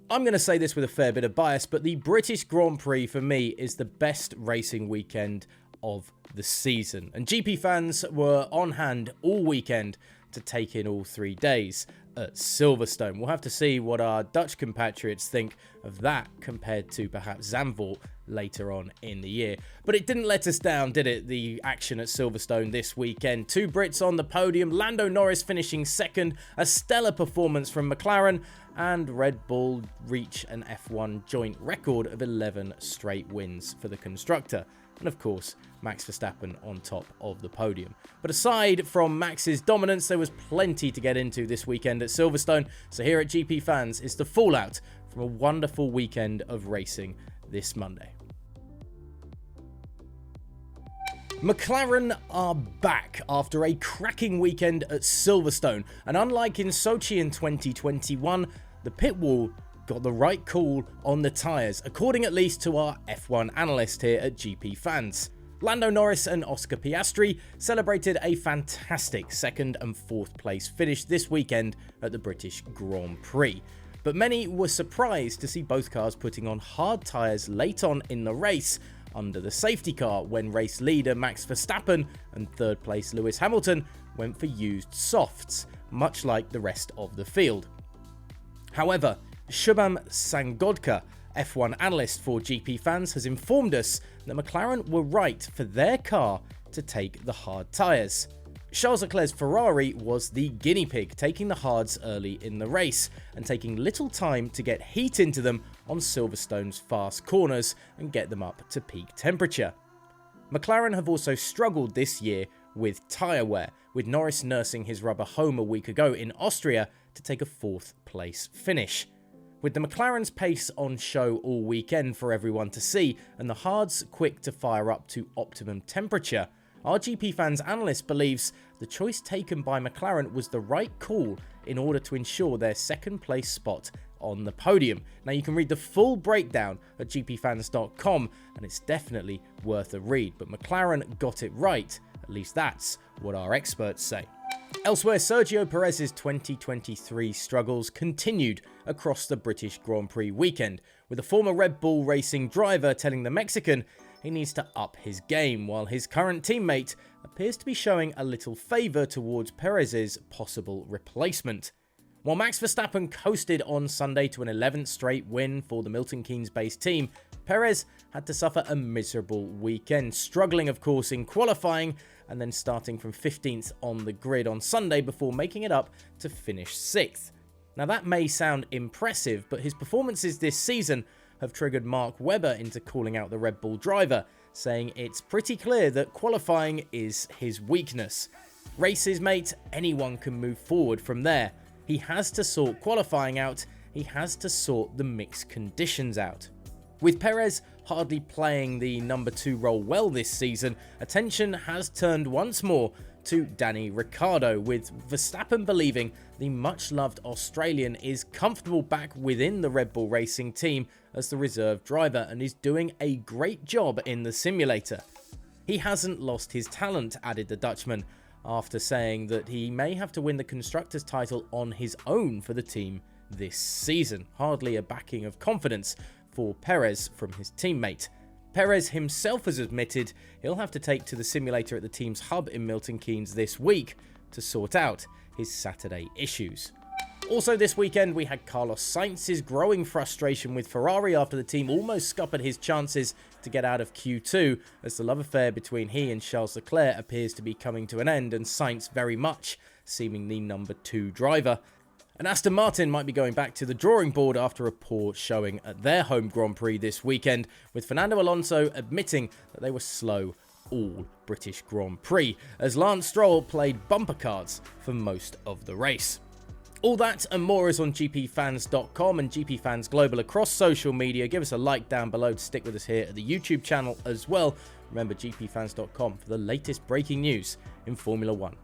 I'm going to say this with a fair bit of bias, but the British Grand Prix for me is the best racing weekend of the season. And GP fans were on hand all weekend to take in all 3 days at Silverstone. We'll have to see what our Dutch compatriots think of that compared to perhaps Zandvoort later on in the year. But it didn't let us down, did it? The action at Silverstone this weekend. 2 Brits on the podium, Lando Norris finishing second, a stellar performance from McLaren, and Red Bull reach an F1 joint record of 11 straight wins for the constructor. And of course, Max Verstappen on top of the podium. But aside from Max's dominance, there was plenty to get into this weekend at Silverstone. So here at GP Fans is the fallout from a wonderful weekend of racing this Monday. McLaren are back after a cracking weekend at Silverstone. And unlike in Sochi in 2021, the pit wall got the right call on the tyres, according at least to our F1 analyst here at GP Fans. Lando Norris and Oscar Piastri celebrated a fantastic 2nd and 4th place finish this weekend at the British Grand Prix. But many were surprised to see both cars putting on hard tyres late on in the race under the safety car when race leader Max Verstappen and 3rd place Lewis Hamilton went for used softs, much like the rest of the field. However, Shubham Sangodka, F1 analyst for GP Fans, has informed us that McLaren were right for their car to take the hard tyres. Charles Leclerc's Ferrari was the guinea pig, taking the hards early in the race and taking little time to get heat into them on Silverstone's fast corners and get them up to peak temperature. McLaren have also struggled this year with tyre wear, with Norris nursing his rubber home a week ago in Austria to take a 4th place finish. With the McLaren's pace on show all weekend for everyone to see and the hards quick to fire up to optimum temperature, our GP Fans analyst believes the choice taken by McLaren was the right call in order to ensure their 2nd place spot on the podium. Now you can read the full breakdown at gpfans.com and it's definitely worth a read, but McLaren got it right, at least that's what our experts say. Elsewhere, Sergio Perez's 2023 struggles continued across the British Grand Prix weekend, with a former Red Bull Racing driver telling the Mexican he needs to up his game, while his current teammate appears to be showing a little favour towards Perez's possible replacement. While Max Verstappen coasted on Sunday to an 11th straight win for the Milton Keynes-based team, Perez had to suffer a miserable weekend, struggling of course in qualifying and then starting from 15th on the grid on Sunday before making it up to finish 6th. Now that may sound impressive, but his performances this season have triggered Mark Webber into calling out the Red Bull driver, saying it's pretty clear that qualifying is his weakness. Races, mate, anyone can move forward from there. He has to sort qualifying out, he has to sort the mixed conditions out. With Perez hardly playing the number 2 role well this season, attention has turned once more to Daniel Ricciardo, with Verstappen believing the much-loved Australian is comfortable back within the Red Bull Racing team as the reserve driver and is doing a great job in the simulator. He hasn't lost his talent, added the Dutchman, after saying that he may have to win the Constructors' title on his own for the team this season. Hardly a backing of confidence for Perez from his teammate. Perez himself has admitted he'll have to take to the simulator at the team's hub in Milton Keynes this week to sort out his Saturday issues. Also this weekend we had Carlos Sainz's growing frustration with Ferrari after the team almost scuppered his chances to get out of Q2, as the love affair between he and Charles Leclerc appears to be coming to an end and Sainz very much seeming the number 2 driver. And Aston Martin might be going back to the drawing board after a poor showing at their home Grand Prix this weekend, with Fernando Alonso admitting that they were slow all British Grand Prix, as Lance Stroll played bumper cards for most of the race. All that and more is on gpfans.com and GPFans Global across social media. Give us a like down below to stick with us here at the YouTube channel as well. Remember gpfans.com for the latest breaking news in Formula 1.